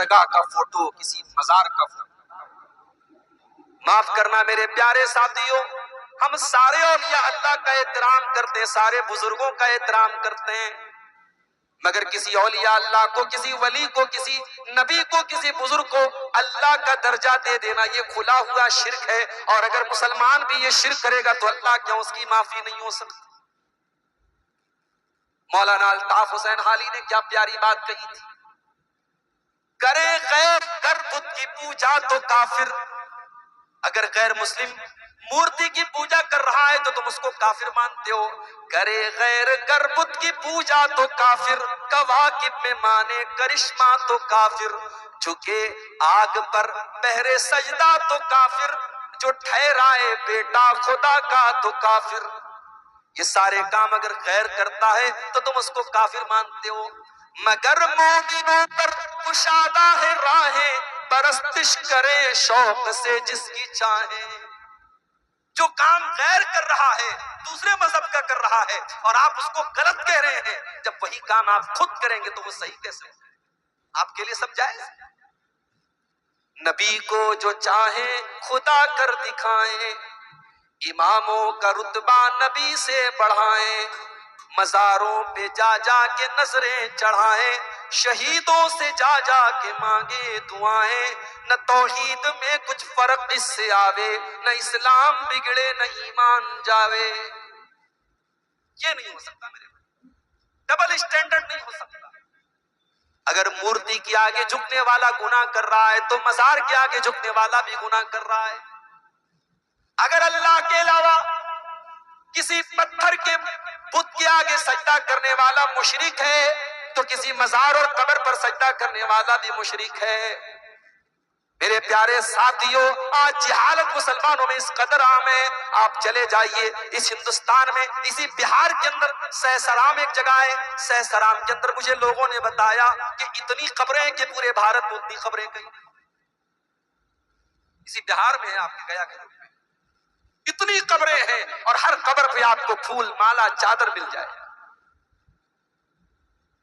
درگاہ کا فوٹو، کسی مزار کا فوٹو۔ معاف کرنا میرے پیارے ساتھیوں، ہم سارے اولیاء اللہ کا احترام کرتے ہیں، سارے بزرگوں کا احترام کرتے ہیں، مگر کسی اولیاء اللہ کو، کسی ولی کو، کسی نبی کو، کسی بزرگ کو اللہ کا درجہ دے دینا یہ کھلا ہوا شرک ہے، اور اگر مسلمان بھی یہ شرک کرے گا تو اللہ کیا اس کی معافی نہیں ہو سکتی۔ مولانا الطاف حسین حالی نے کیا پیاری بات کہی تھی، کرے غیر کر بت کی پوجا تو کافر، اگر غیر مسلم مورتی کی پوجا کر رہا ہے تو تم اس کو کافر مانتے ہو، کرے غیر کر بت کی پوجا تو کافر، کواکب میں مانے کرشمہ تو کافر، جھکے آگ پر پہرے سجدہ تو کافر، جو ٹھہرائے بیٹا خدا کا تو کافر۔ یہ سارے کام اگر غیر کرتا ہے تو تم اس کو کافر مانتے ہو، مگر مومنوں پر کشادہ ہے راہیں، پرستش کرے شوق سے جس کی چاہے۔ جو کام غیر کر رہا ہے، دوسرے مذہب کا کر رہا ہے، اور آپ اس کو غلط کہہ رہے ہیں، جب وہی کام آپ خود کریں گے تو وہ صحیح کیسے ہے؟ آپ کے لیے سب جائز؟ نبی کو جو چاہیں خدا کر دکھائیں، اماموں کا رتبہ نبی سے بڑھائیں، مزاروں پہ جا جا کے نظریں چڑھائیں، شہیدوں سے جا جا کے مانگے دعائیں، نہ توحید میں کچھ فرق اس سے آوے، نہ اسلام بگڑے نہ ایمان جاوے۔ یہ نہیں ہو سکتا میرے بھائی، ڈبل اسٹینڈرڈ نہیں ہو سکتا۔ اگر مورتی کے آگے جھکنے والا گناہ کر رہا ہے تو مزار کے آگے جھکنے والا بھی گناہ کر رہا ہے۔ اگر اللہ کے علاوہ کسی پتھر کے بت کے آگے سجدہ کرنے والا مشرک ہے تو کسی مزار اور قبر پر سجدہ کرنے والا بھی مشرک ہے۔ میرے پیارے ساتھیوں، آج جہالت مسلمانوں میں اس قدر عام ہے، آپ چلے جائیے اس ہندوستان میں، اسی بہار کے اندر سہسرام ایک جگہ ہے، سہسرام کے اندر مجھے لوگوں نے بتایا کہ اتنی قبریں ہیں کہ پورے بھارت میں اتنی قبریں کہیں نہیں۔ اسی بہار میں ہے، آپ کے گیا کے اتنی قبریں ہیں، اور ہر قبر پہ آپ کو پھول مالا چادر مل جائے۔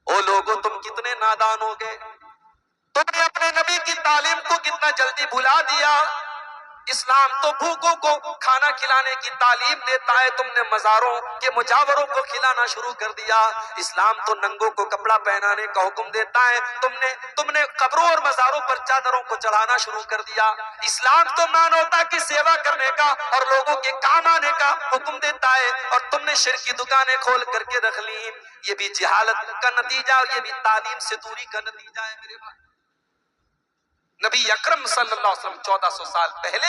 او لوگوں، تم کتنے نادان ہو گئے، تم نے اپنے نبی کی تعلیم کو کتنا جلدی بھلا دیا۔ اسلام تو بھوکوں کو کھانا کھلانے کی تعلیم دیتا ہے، تم نے مزاروں کے مجاوروں کو کھلانا شروع کر دیا۔ اسلام تو ننگوں کو کپڑا پہنانے کا حکم دیتا ہے، تم نے قبروں اور مزاروں پر چادروں کو چڑھانا شروع کر دیا۔ اسلام تو مانوتا کی سیوا کرنے کا اور لوگوں کے کام آنے کا حکم دیتا ہے، اور تم نے شرک کی دکانیں کھول کر کے رکھ لی۔ یہ بھی جہالت کا نتیجہ، یہ بھی تعلیم سے دوری کا نتیجہ ہے میرے بھائی۔ نبی اکرم صلی اللہ علیہ وسلم 1400 سال پہلے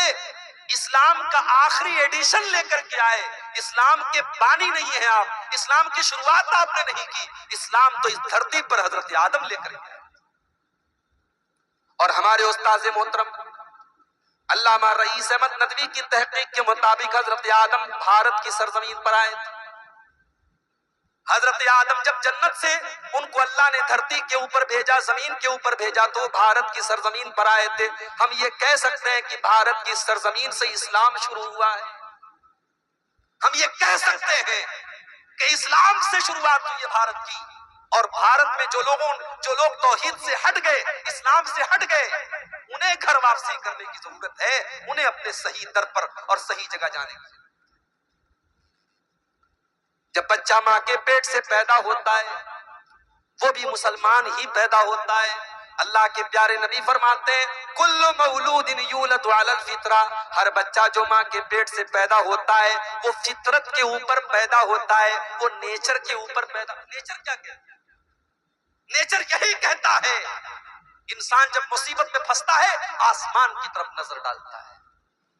اسلام کا آخری ایڈیشن لے کر کے آئے۔ اسلام کے بانی نہیں ہیں آپ، اسلام کی شروعات آپ نے نہیں کی، اسلام تو اس دھرتی پر حضرت آدم لے کر کے آئے۔ اور ہمارے استاذ محترم علامہ رئیس احمد ندوی کی تحقیق کے مطابق حضرت آدم بھارت کی سرزمین پر آئے تھے۔ حضرت آدم جب جنت سے ان کو اللہ نے دھرتی کے اوپر بھیجا، زمین کے اوپر بھیجا، تو بھارت کی سرزمین پر آئے تھے۔ ہم یہ کہہ سکتے ہیں کہ بھارت کی سرزمین سے اسلام شروع ہوا ہے۔ ہم یہ کہہ سکتے ہیں کہ اسلام سے شروعات ہوئی ہے بھارت کی، اور بھارت میں جو لوگ توحید سے ہٹ گئے، اسلام سے ہٹ گئے، انہیں گھر واپسی کرنے کی ضرورت ہے، انہیں اپنے صحیح در پر اور صحیح جگہ جانے کی ضرورت ہے۔ جب بچہ ماں کے پیٹ سے پیدا ہوتا ہے وہ بھی مسلمان ہی پیدا ہوتا ہے۔ اللہ کے پیارے نبی فرماتے ہیں کل مولود یولد علی الفطرہ، ہر بچہ جو ماں کے پیٹ سے پیدا ہوتا ہے وہ فطرت کے اوپر پیدا ہوتا ہے، وہ نیچر کے اوپر پیدا۔ نیچر کیا کہتا ہے؟ نیچر یہی کہتا ہے انسان جب مصیبت میں پھنستا ہے آسمان کی طرف نظر ڈالتا ہے،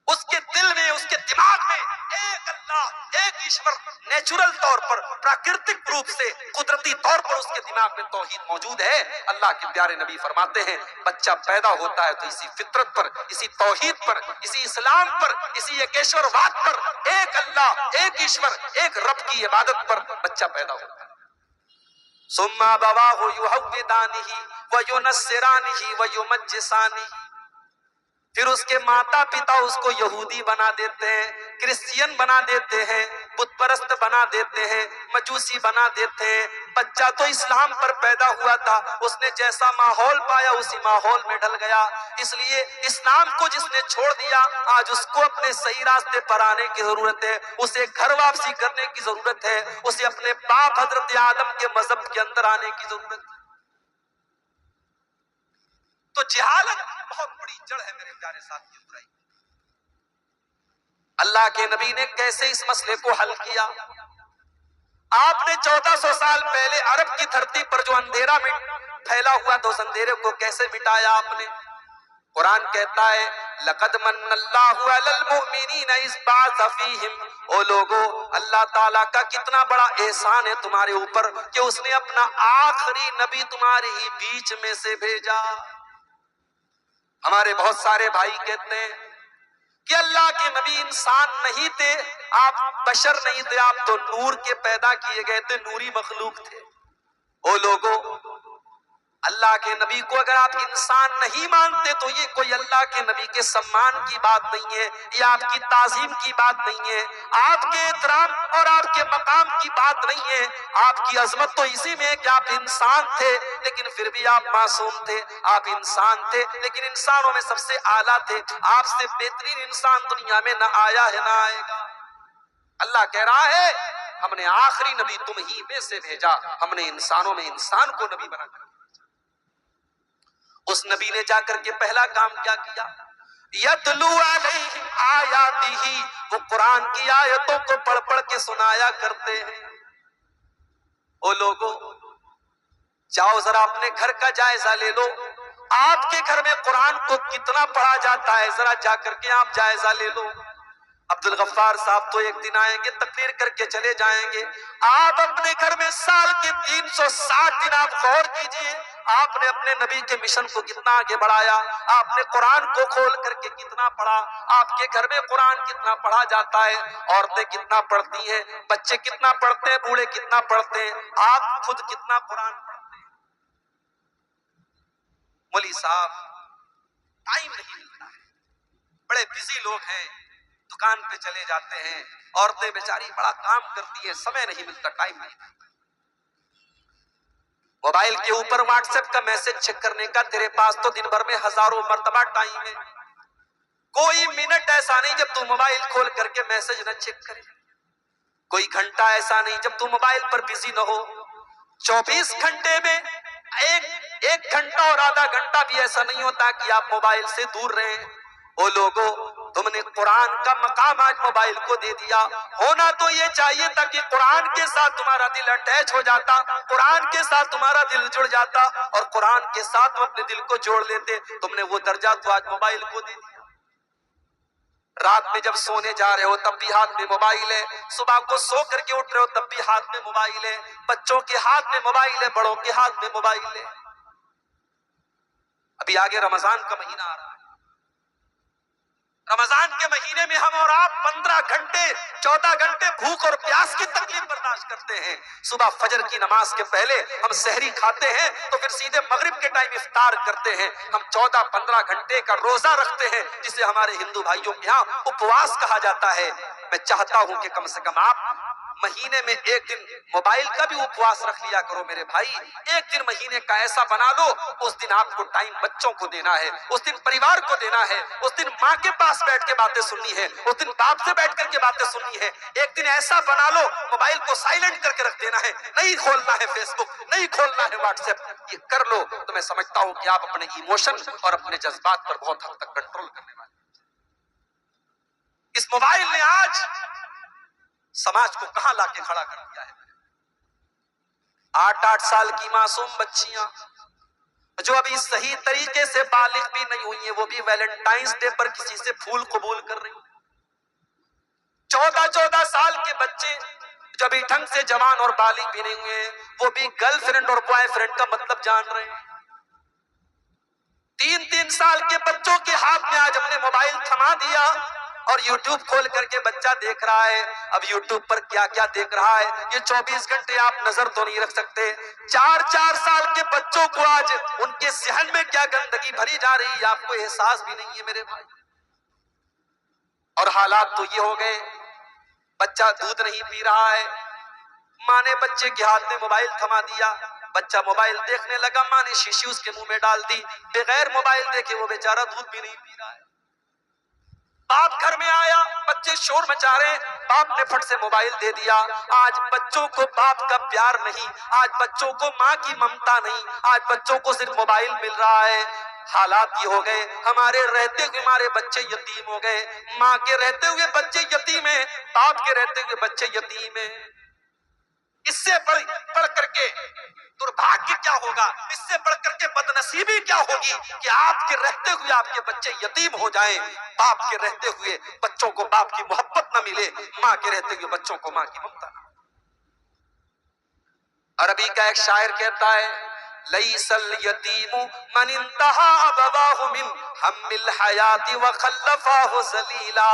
اس کے دل میں، اس کے دماغ میں ایک اللہ، ایک ایشور نیچرل طور پر، پراکرتک روپ سے، قدرتی طور پر اس کے دماغ میں توحید موجود ہے۔ اللہ کے پیارے نبی فرماتے ہیں بچہ پیدا ہوتا ہے تو اسی فطرت پر، اسی توحید پر، اسی اسلام پر، اسی ایک ایشور واد پر، ایک اللہ، ایک ایشور، ایک رب کی عبادت پر بچہ پیدا ہوتا ہے۔ ثم ابواہ یحودانہ وینصرانہ ویمجسانہ، پھر اس کے ماتا پتا اس کو یہودی بنا دیتے ہیں، کرسچین بنا دیتے ہیں، بت پرست بنا دیتے ہیں، مجوسی بنا دیتے ہیں۔ بچہ تو اسلام پر پیدا ہوا تھا، اس نے جیسا ماحول پایا اسی ماحول میں ڈل گیا۔ اس لیے اسلام کو جس نے چھوڑ دیا آج اس کو اپنے صحیح راستے پر آنے کی ضرورت ہے، اسے گھر واپسی کرنے کی ضرورت ہے، اسے اپنے باپ حضرت آدم کے مذہب کے اندر آنے کی ضرورت ہے۔ تو جہالت بہت بڑی جڑ ہے میرے پیارے ساتھیو۔ اللہ کے نبی نے کیسے اس مسئلے کو حل کیا؟ آپ نے 1400 سال پہلے عرب کی دھرتی پر جو اندھیرا پھیلا ہوا تھا اس اندھیرے کو کیسے مٹایا آپ نے؟ قرآن کہتا ہے لَقَدْ مَنَّ اللَّهُ عَلَى الْمُؤْمِنِينَ إِذْ بَعَثَ فِيهِمْ، او لوگو اللہ تعالیٰ کا کتنا بڑا احسان ہے تمہارے اوپر کہ اس نے اپنا آخری نبی تمہارے ہی بیچ میں سے بھیجا۔ ہمارے بہت سارے بھائی کہتے ہیں کہ اللہ کے نبی انسان نہیں تھے، آپ بشر نہیں تھے، آپ تو نور کے پیدا کیے گئے تھے، نوری مخلوق تھے۔ او لوگو اللہ کے نبی کو اگر آپ انسان نہیں مانتے تو یہ کوئی اللہ کے نبی کے سمان کی بات نہیں ہے، یہ آپ کی تعظیم کی بات نہیں ہے، آپ کے احترام اور آپ کے مقام کی بات نہیں ہے۔ آپ کی عظمت تو اسی میں ہے کہ آپ انسان تھے لیکن پھر بھی آپ معصوم تھے، آپ انسان تھے لیکن انسانوں میں سب سے اعلیٰ تھے، آپ سے بہترین انسان دنیا میں نہ آیا ہے نہ آئے گا۔ اللہ کہہ رہا ہے ہم نے آخری نبی تم ہی میں سے بھیجا، ہم نے انسانوں میں انسان کو نبی بنا کر۔ اس نبی نے جا کر کے پہلا کام کیا کیا؟ یتلو علیہم آیاتہ، وہ قرآن کی آیتوں کو پڑھ پڑھ کے سنایا کرتے ہیں۔ او لوگو جاؤ ذرا اپنے گھر کا جائزہ لے لو، آپ کے گھر میں قرآن کو کتنا پڑھا جاتا ہے، ذرا جا کر کے آپ جائزہ لے لو۔ عبدالغفار صاحب تو ایک دن آئیں گے تقریر کر کے چلے جائیں گے، آپ اپنے گھر میں سال کے 360 دن آپ غور کیجئے، آپ نے اپنے نبی کے مشن کو کتنا آگے بڑھایا، آپ نے قرآن کو کھول کر کے کتنا پڑھا، آپ کے گھر میں قرآن کتنا پڑھا جاتا ہے، عورتیں کتنا پڑھتی ہیں، بچے کتنا پڑھتے ہیں، بوڑھے کتنا پڑھتے ہیں، آپ خود کتنا قرآن پڑھتے ہیں۔ مولوی صاحب ٹائم نہیں ملتا ہے، بڑے بزی لوگ ہیں، دکان پہ چلے جاتے ہیں، عورتیں بیچاری بڑا کام کرتی ہیں، سمے نہیں ملتا، ٹائم نہیں ملتا۔ موبائل کے اوپر واٹس ایپ کا میسج چیک کرنے کا تیرے پاس تو دن بھر میں ہزاروں مرتبہ ٹائم ہے، کوئی منٹ ایسا نہیں جب تو موبائل کھول کر کے میسج نہ چیک کرے، کوئی گھنٹہ ایسا نہیں جب تو موبائل پر بزی نہ ہو۔ 24 گھنٹے میں ایک گھنٹہ اور آدھا گھنٹہ بھی ایسا نہیں ہوتا کہ آپ موبائل سے دور رہیں۔ او لوگو تم نے قرآن کا مقام آج موبائل کو دے دیا، ہونا تو یہ چاہیے تھا کہ قرآن کے ساتھ تمہارا دل اٹیچ ہو جاتا، قرآن کے ساتھ تمہارا دل جڑ جاتا اور قرآن کے ساتھ تم اپنے دل کو جوڑ لیتے، تم نے وہ درجہ تو آج موبائل کو دے دیا۔ رات میں جب سونے جا رہے ہو تب بھی ہاتھ میں موبائل ہے، صبح کو سو کر کے اٹھ رہے ہو تب بھی ہاتھ میں موبائل ہے، بچوں کے ہاتھ میں موبائل ہے، بڑوں کے ہاتھ میں موبائل ہے۔ ابھی آگے رمضان کا مہینہ آ رہا ہے، رمضان کے مہینے میں ہم اور آپ 15 گھنٹے 14 گھنٹے بھوک اور پیاس کی تکلیف برداشت کرتے ہیں۔ صبح فجر کی نماز کے پہلے ہم سحری کھاتے ہیں تو پھر سیدھے مغرب کے ٹائم افطار کرتے ہیں، ہم 14-15 گھنٹے کا روزہ رکھتے ہیں جسے ہمارے ہندو بھائیوں کے ہاں اپواس کہا جاتا ہے۔ میں چاہتا ہوں کہ کم سے کم آپ مہینے میں ایک دن موبائل کا بھی اپواس رکھ لیا کرو میرے بھائی، ایک دن مہینے کا ایسا بنا لو، اس دن آپ کو ٹائم بچوں کو دینا ہے، اس دن پریوار کو دینا ہے، اس دن ماں کے پاس بیٹھ کے باتیں سننی ہے، اس دن باپ سے بیٹھ کر کے باتیں سننی ہے۔ ایک دن ایسا بنا لو موبائل کو سائلنٹ کر کے رکھ دینا ہے، نہیں کھولنا ہے فیس بک، نہیں کھولنا ہے واٹس ایپ، یہ کر لو تو میں سمجھتا ہوں کہ آپ اپنے ایموشن اور اپنے جذبات پر بہت حد تک کنٹرول کرنے والے۔ اس موبائل نے آج سماج کو کہاں لا کے کھڑا کر دیا ہے۔ 8-8 سال کی معصوم بچیاں جو ابھی صحیح طریقے سے بالغ بھی نہیں ہوئی ہیں، وہ بھی ویلنٹائنز ڈے پر کسی سے پھول قبول کر رہی ہیں۔ 14-14 سال کے بچے جو ابھی ڈھنگ سے جوان اور بالغ بھی نہیں ہوئے ہیں، وہ بھی گرل فرینڈ اور بوائے فرینڈ کا مطلب جان رہے ہیں۔ 3-3 سال کے بچوں کے ہاتھ میں آج ہم نے موبائل تھما دیا، اور یوٹیوب کھول کر کے بچہ دیکھ رہا ہے. اب یوٹیوب پر کیا کیا دیکھ رہا ہے یہ 24 گھنٹے آپ نظر تو نہیں رکھ سکتے. 4 سال کے بچوں کو آج ان کے ذہن میں کیا گندگی بھری جا رہی ہے آپ کو احساس بھی نہیں ہے میرے بھائی. اور حالات تو یہ ہو گئے بچہ دودھ نہیں پی رہا ہے, ماں نے بچے کے ہاتھ میں موبائل تھما دیا, بچہ موبائل دیکھنے لگا, ماں نے شیشی اس کے منہ میں ڈال دی, بغیر موبائل دیکھے وہ بیچارہ دودھ بھی نہیں پی رہا ہے. باپ گھر میں آیا, بچے شور مچا رہے ہیں, باپ نے پھٹ سے موبائل دے دیا. آج بچوں کو باپ کا پیار نہیں, آج بچوں کو ماں کی ممتا نہیں, آج بچوں کو صرف موبائل مل رہا ہے. حالات یہ ہو گئے ہمارے رہتے ہوئے ہمارے بچے یتیم ہو گئے, ماں کے رہتے ہوئے بچے یتیم ہیں, باپ کے رہتے ہوئے بچے یتیم ہیں. اس سے بڑھ کر کے دربھاگیہ کیا ہوگا, اس سے بڑھ کر کے بدنصیبی کیا ہوگی کہ آپ کے رہتے ہوئے آپ کے بچے یتیم ہو جائیں, باپ کے رہتے ہوئے بچوں کو باپ کی محبت نہ ملے, ماں کے رہتے ہوئے بچوں کو ماں کی ممتا نہ. عربی کا ایک شاعر کہتا ہے لیس الیتیم من انتہا ابواہ من ہم الحیات وخلفاہ ذلیلا.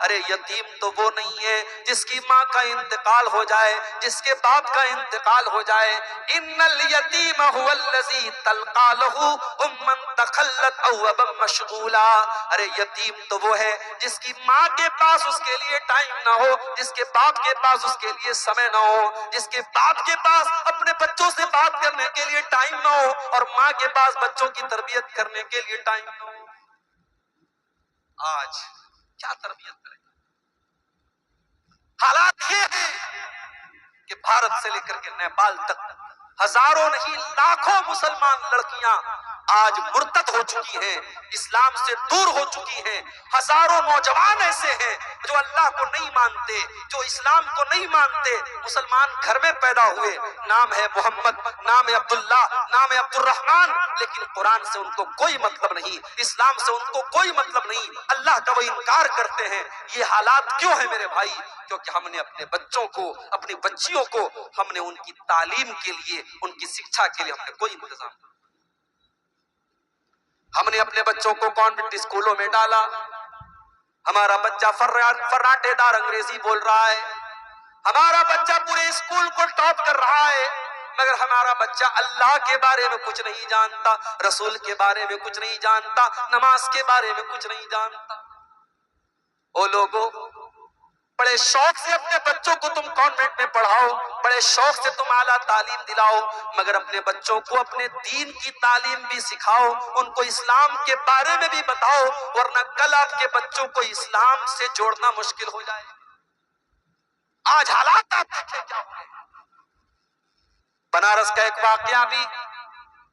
ارے یتیم تو وہ نہیں ہے جس کی ماں کا انتقال ہو جائے, جس کے باپ کا انتقال ہو جائے. ان الیتیم هو الذی تلقى له امن تخلت او ابا مشغولا. ارے یتیم تو وہ ہے جس کی ماں کے پاس اس کے لیے ٹائم نہ ہو, جس کے باپ کے پاس اس کے لیے سمے نہ ہو, جس کے باپ کے پاس اپنے بچوں سے بات کرنے کے لیے ٹائم نہ ہو, اور ماں کے پاس بچوں کی تربیت کرنے کے لیے ٹائم نہ ہو. آج کیا تربیت کریں؟ حالات یہ ہیں کہ بھارت سے لے کر کے نیپال تک ہزاروں نہیں لاکھوں مسلمان لڑکیاں آج مرتد ہو چکی ہیں, اسلام سے دور ہو چکی ہیں. ہزاروں نوجوان ایسے ہیں جو اللہ کو نہیں مانتے, جو اسلام کو نہیں مانتے, مسلمان گھر میں پیدا ہوئے, نام ہے محمد, نام ہے عبداللہ, نام ہے عبد الرحمن, لیکن قرآن سے ان کو کوئی مطلب نہیں, اسلام سے ان کو کوئی مطلب نہیں, اللہ کا وہ انکار کرتے ہیں. یہ حالات کیوں ہیں میرے بھائی؟ کیونکہ ہم نے اپنے بچوں کو, اپنی بچیوں کو, ہم نے ان کی تعلیم کے لیے, ان کی شکچھا کے لیے ہم نے کوئی انتظام نہیں. ہم نے اپنے بچوں کو کانوینٹ اسکولوں میں ڈالا, ہمارا بچہ فراٹے دار انگریزی بول رہا ہے, ہمارا بچہ پورے اسکول کو ٹاپ کر رہا ہے, مگر ہمارا بچہ اللہ کے بارے میں کچھ نہیں جانتا, رسول کے بارے میں کچھ نہیں جانتا, نماز کے بارے میں کچھ نہیں جانتا. او لوگوں, بڑے شوق سے اپنے بچوں کو تم کانوینٹ میں پڑھاؤ, بڑے شوق سے تم اعلیٰ تعلیم دلاؤ, مگر اپنے بچوں کو اپنے دین کی تعلیم بھی سکھاؤ, ان کو اسلام کے بارے میں بھی بتاؤ, ورنہ کل آپ کے بچوں کو اسلام سے جوڑنا مشکل ہو جائے. آج حالات آپ دیکھیں کیا ہو گئے. بنارس کا ایک واقعہ بھی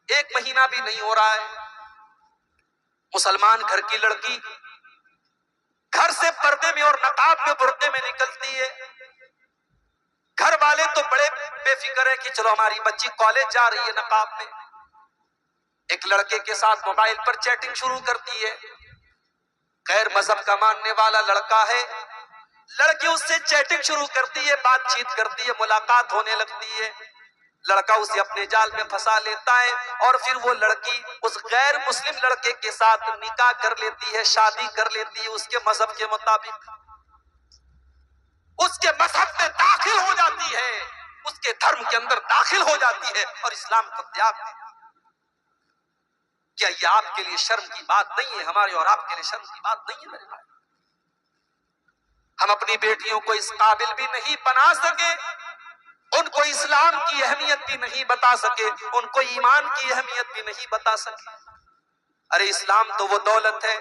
1 مہینہ بھی نہیں ہو رہا ہے, مسلمان گھر کی لڑکی گھر سے پردے میں اور نقاب میں برقعے میں نکلتی ہے. گھر والے تو بڑے بے فکر ہے کہ چلو ہماری بچی کالج جا رہی ہے نقاب میں. ایک لڑکے کے ساتھ موبائل پر چیٹنگ شروع کرتی ہے, غیر مذہب کا ماننے والا لڑکا ہے, لڑکی اس سے چیٹنگ شروع کرتی ہے, بات چیت کرتی ہے, ملاقات ہونے لگتی ہے. لڑکا اسے اپنے جال میں پھنسا لیتا ہے, اور پھر وہ لڑکی اس غیر مسلم لڑکے کے ساتھ نکاح کر لیتی ہے, شادی کر لیتی ہے اس کے مذہب کے مطابق. اس کے مذہب میں داخل ہو جاتی ہے, اس کے دھرم کے اندر داخل ہو جاتی ہے, اور اسلام کو تیاگ دیتی ہے. کیا یہ آپ کے لیے شرم کی بات نہیں ہے؟ ہمارے اور آپ کے لیے شرم کی بات نہیں ہے میرے بھائی؟ ہم اپنی بیٹیوں کو اس قابل بھی نہیں بنا سکے, ان کو اسلام کی اہمیت بھی نہیں بتا سکے, ان کو ایمان کی اہمیت بھی نہیں بتا سکے. ارے اسلام تو وہ دولت ہے,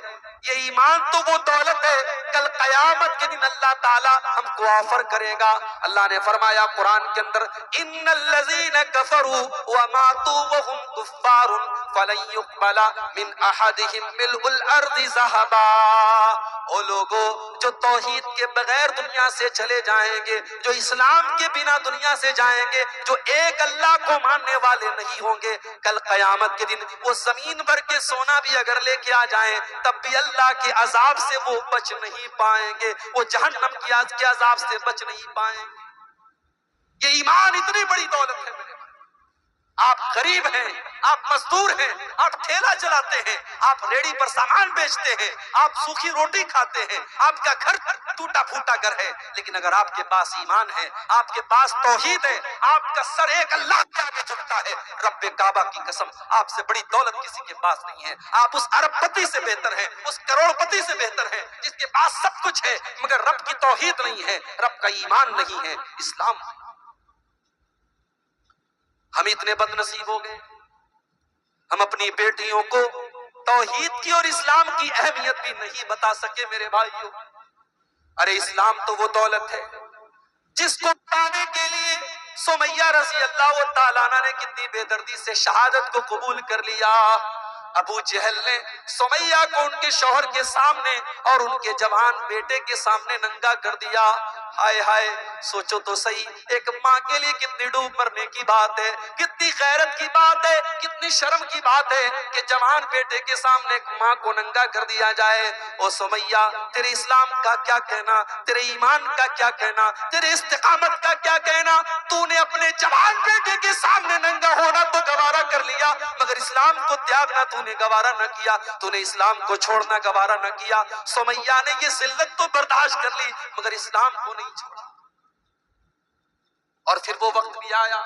یہ ایمان تو وہ دولت ہے, کل قیامت کے دن اللہ تعالیٰ ہم کو آفر کرے گا. اللہ نے فرمایا قرآن کے اندر ان الذین کفروا وماتوا وهم کفار فلن يقبل من احدهم ملء الارض ذهبا. او لوگو جو توحید کے بغیر دنیا سے چلے جائیں گے, جو اسلام کے بنا دنیا سے جائیں گے, جو ایک اللہ کو ماننے والے نہیں ہوں گے, کل قیامت کے دن وہ زمین بھر کے سونا بھی اگر لے کے آ جائیں تب بھی اللہ کے عذاب سے وہ بچ نہیں پائیں گے, وہ جہنم کے عذاب سے بچ نہیں پائیں گے. یہ ایمان اتنی بڑی دولت ہے میرے بھائی. آپ غریب ہیں، آپ مزدور ہیں، آپ ٹھیلا چلاتے ہیں، آپ ریڑی پر سامان بیچتے ہیں، آپ سوکھی روٹی کھاتے ہیں، آپ کا گھر ٹوٹا پھوٹا گھر ہے، لیکن اگر آپ کے پاس ایمان ہے، آپ کے پاس توحید ہے، آپ کا سر ایک اللہ کے آگے جھکتا ہے، رب کعبہ کی قسم آپ سے بڑی دولت کسی کے پاس نہیں ہے، آپ اس ارب پتی سے بہتر ہیں، اس کروڑ پتی سے بہتر ہیں جس کے پاس سب کچھ ہے مگر رب کی توحید نہیں ہے، رب کا ایمان نہیں ہے، اسلام۔ ہم اتنے بد نصیب ہو گئے، ہم اپنی بیٹیوں کو توحید کی اور اسلام کی اہمیت بھی نہیں بتا سکے میرے بھائیوں۔ ارے اسلام تو وہ دولت ہے جس کو پانے کے لیے سمیہ رضی اللہ تعالیٰ عنہ نے کتنی بے دردی سے شہادت کو قبول کر لیا۔ ابو جہل نے سمیہ کو ان کے شوہر کے سامنے اور ان کے جوان بیٹے کے سامنے ننگا کر دیا۔ ہائے ہائے، سوچو تو صحیح، ایک ماں کے لیے کتنی ڈوب مرنے کی بات ہے، کتنی غیرت کی بات ہے، کتنی شرم کی بات ہے کہ جوان بیٹے کے سامنے ایک ماں کو ننگا کر دیا جائے۔ او سمیہ، تیرے اسلام کا کیا کہنا، تیرے ایمان کا کیا کہنا، تیرے استقامت کا کیا کہنا؟ تو نے اپنے جوان بیٹے کے سامنے ننگا ہونا تو گوارا کر لیا مگر اسلام کو تیاگنا تو نے گوارا نہ کیا، تو نے اسلام کو چھوڑنا گوارا نہ کیا۔ سمیہ نے یہ ذلت تو برداشت کر لی مگر اسلام کو نہیں چھوڑا۔ اور پھر وہ وقت بھی آیا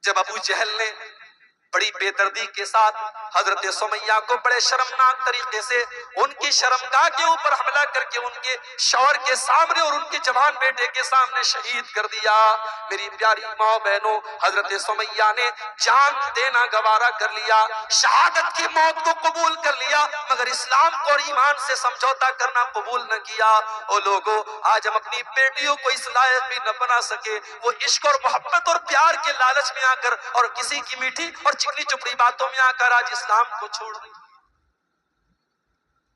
جب ابو جہل نے بڑی بے دردی کے ساتھ حضرت سمیہ کو بڑے شرمناک طریقے سے ان کی شرمگاہ کے اوپر حملہ کر کے ان کے شوہر کے سامنے اور ان کے جوان بیٹے کے سامنے شہید کر دیا۔ میری پیاری ماں بہنوں، حضرت سمیہ نے جان دینا گوارا کر لیا، شہادت کی موت کو قبول کر لیا مگر اسلام کو اور ایمان سے سمجھوتا کرنا قبول نہ کیا۔ او لوگو، آج ہم اپنی بیٹیوں کو اس لائق بھی نہ بنا سکے، وہ عشق اور محبت اور پیار کے لالچ میں آ کر اور کسی کی میٹھی اور چکنی چپڑی باتوں میں آ کر آج اسلام کو چھوڑ دیں۔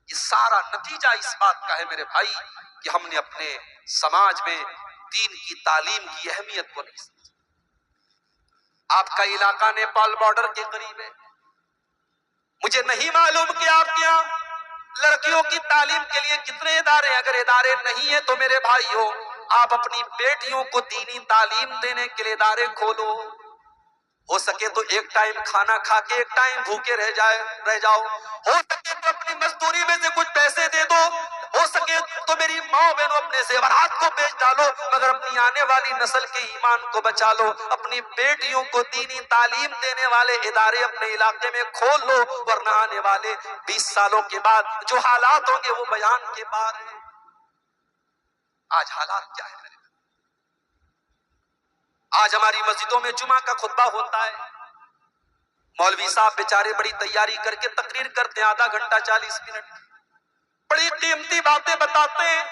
یہ سارا نتیجہ اس بات کا ہے میرے بھائی کہ ہم نے اپنے سماج میں دین کی تعلیم کی اہمیت کو نہیں سمجھا۔ آپ کا علاقہ نیپال بارڈر کے قریب ہے، مجھے نہیں معلوم کہ آپ کے یہاں لڑکیوں کی تعلیم کے لیے کتنے ادارے ہیں، اگر ادارے نہیں ہیں تو میرے بھائیوں آپ اپنی بیٹیوں کو دینی تعلیم دینے کے لیے ادارے کھولو۔ ہو سکے تو ایک ٹائم کھانا کھا کے ایک ٹائم بھوکے رہ جاؤ، ہو سکے تو اپنی مزدوری میں سے کچھ پیسے دے دو، ہو سکے تو میری ماں بہنوں اپنے زیورات کو بیچ ڈالو مگر اپنی آنے والی نسل کے ایمان کو بچا لو۔ اپنی بیٹیوں کو دینی تعلیم دینے والے ادارے اپنے علاقے میں کھول لو، ورنہ آنے والے 20 سالوں کے بعد جو حالات ہوں گے وہ بیان کے پار ہیں۔ آج حالات کیا ہے میرے؟ آج ہماری مسجدوں میں جمعہ کا خطبہ ہوتا ہے، مولوی صاحب بیچارے بڑی تیاری کر کے تقریر کرتے ہیں، آدھا گھنٹہ 40 منٹ، بڑی قیمتی باتیں بتاتے ہیں،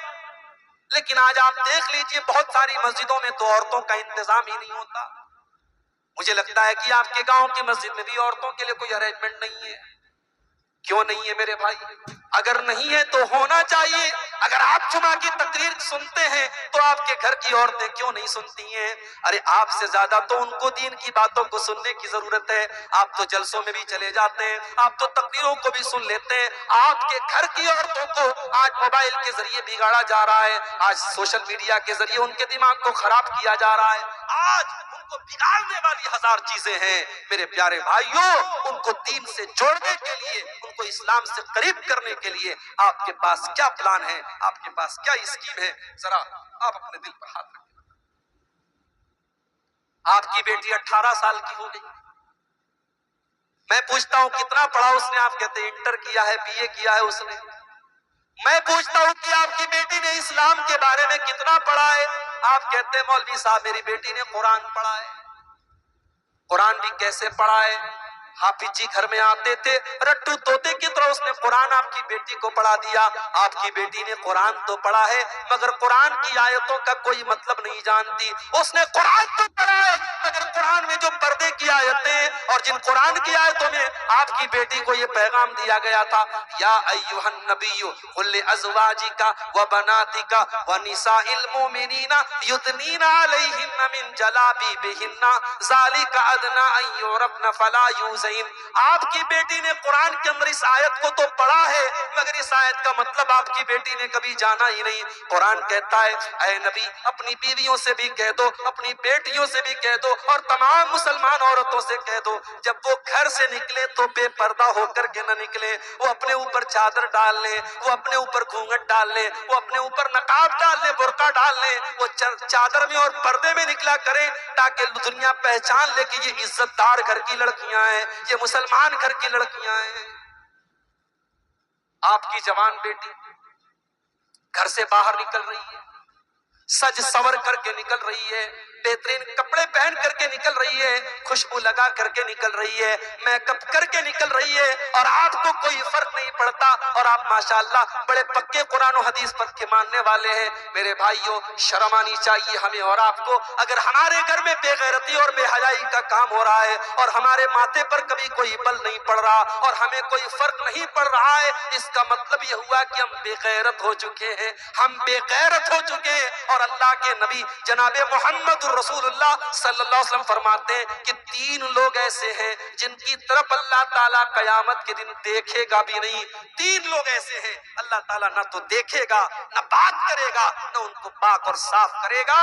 لیکن آج آپ دیکھ لیجئے بہت ساری مسجدوں میں تو عورتوں کا انتظام ہی نہیں ہوتا۔ مجھے لگتا ہے کہ آپ کے گاؤں کی مسجد میں بھی عورتوں کے لیے کوئی ارینجمنٹ نہیں ہے۔ کیوں نہیں ہے میرے بھائی؟ اگر نہیں ہے تو ہونا چاہیے۔ اگر آپ جمعہ کی تقریر سنتے ہیں تو آپ کے گھر کی عورتیں کیوں نہیں سنتی ہیں؟ ارے آپ سے زیادہ تو ان کو دین کی باتوں کو سننے کی ضرورت ہے۔ آپ تو جلسوں میں بھی چلے جاتے ہیں، آپ تو تقریروں کو بھی سن لیتے ہیں، آپ کے گھر کی عورتوں کو آج موبائل کے ذریعے بگاڑا جا رہا ہے، آج سوشل میڈیا کے ذریعے ان کے دماغ کو خراب کیا جا رہا ہے، آج ان کو بگاڑنے والی ہزار چیزیں ہیں۔ میرے پیارے بھائیوں، ان کو دین سے جوڑنے کے لیے، ان کو اسلام سے قریب کرنے کے لیے آپ کے پاس کیا پلان ہے، آپ کے پاس کیا اسکیم ہے؟ ذرا آپ اپنے دل پر ہاتھ رکھیں۔ آپ کی بیٹی 18 سال کی ہو گئی، میں پوچھتا ہوں کتنا پڑھا اس نے؟ آپ کہتے ہیں انٹر کیا ہے، بی اے کیا ہے اس نے۔ میں پوچھتا ہوں کہ آپ کی بیٹی نے اسلام کے بارے میں کتنا پڑھا ہے؟ آپ کہتے ہیں مولوی صاحب میری بیٹی نے قرآن پڑھا ہے۔ قرآن بھی کیسے پڑھا ہے؟ حافظ جی گھر میں آتے تھے، رٹو طوطے کی طرح اس نے قرآن آپ کی بیٹی کو پڑھا دیا۔ آپ کی بیٹی نے قرآن تو پڑھا ہے مگر قرآن کی آیتوں کا کوئی مطلب نہیں جانتی۔ اس نے قرآن تو پڑھا ہے مگر قرآن میں جو پردے کی آیتیں اور جن قرآن کی آیتوں میں آپ کی بیٹی کو یہ پیغام دیا گیا تھا، یا ایھا النبی قل لازواجک وبناتک ونساء المؤمنین یدنین علیہن من جلابیبہن ذلک ادنی ان یعرفن فلا یؤذین حسین، آپ کی بیٹی نے قرآن کے اندر اس آیت کو تو پڑھا ہے مگر اس آیت کا مطلب آپ کی بیٹی نے کبھی جانا ہی نہیں۔ قرآن کہتا ہے اے نبی اپنی بیویوں سے بھی کہہ دو، اپنی بیٹیوں سے بھی کہہ دو، اور تمام مسلمان عورتوں سے کہہ دو جب وہ گھر سے نکلے تو بے پردہ ہو کر کے نہ نکلے، وہ اپنے اوپر چادر ڈال لیں، وہ اپنے اوپر گھونگھٹ ڈال لیں، وہ اپنے اوپر نقاب ڈال لیں، برقع ڈال لیں، وہ چادر میں اور پردے میں نکلا کریں تاکہ دنیا پہچان لے کہ یہ عزت دار گھر کی لڑکیاں ہیں، یہ مسلمان گھر کی لڑکیاں ہیں۔ آپ کی جوان بیٹی گھر سے باہر نکل رہی ہے، سج سور کر کے نکل رہی ہے، بہترین کپڑے پہن کر کے نکل رہی ہے، خوشبو لگا کر کے نکل رہی ہے، میک اپ کر کے نکل رہی ہے، اور آپ کو کوئی فرق نہیں پڑتا، اور آپ ماشاءاللہ بڑے پکے قرآن و حدیث پر کے ماننے والے ہیں۔ میرے بھائیوں شرم آنی چاہیے ہمیں اور آپ کو، اگر ہمارے گھر میں بے غیرتی اور بے حیائی کا کام ہو رہا ہے اور ہمارے ماتھے پر کبھی کوئی بل نہیں پڑ رہا اور ہمیں کوئی فرق نہیں پڑ رہا ہے، اس کا مطلب یہ ہوا کہ ہم بے غیرت ہو چکے ہیں، ہم بے غیرت ہو چکے ہیں۔ اور اللہ کے نبی جناب محمد رسول اللہ صلی اللہ علیہ وسلم فرماتے ہیں کہ 3 لوگ ایسے ہیں جن کی طرف اللہ تعالیٰ قیامت کے دن دیکھے گا بھی نہیں۔ 3 لوگ ایسے ہیں اللہ تعالیٰ نہ تو دیکھے گا، نہ بات کرے گا، نہ ان کو پاک اور صاف کرے گا۔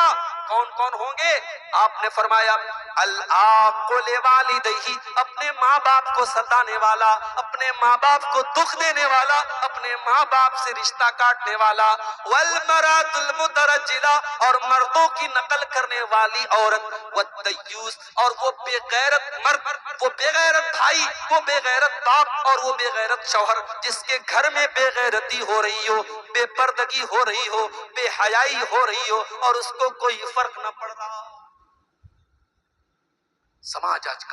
کون کون ہوں گے؟ آپ نے فرمایا العاق لوالدیہ، اپنے ماں باپ کو ستانے والا، اپنے ماں باپ کو دکھ دینے والا، اپنے ماں باپ سے رشتہ کاٹنے والا، والمرأۃ المترجلہ، اور مردوں کی نقل کرنے والی عورت، والدیوس، اور وہ بے غیرت مرد، وہ بے غیرت بھائی، وہ بے غیرت باپ، اور وہ بے غیرت شوہر جس کے گھر میں بے غیرتی ہو رہی ہو، بے پردگی ہو رہی ہو، بے حیائی ہو رہی ہو، اور اس کو کوئی فرق نہ پڑ رہا ہو۔ سماج آج کا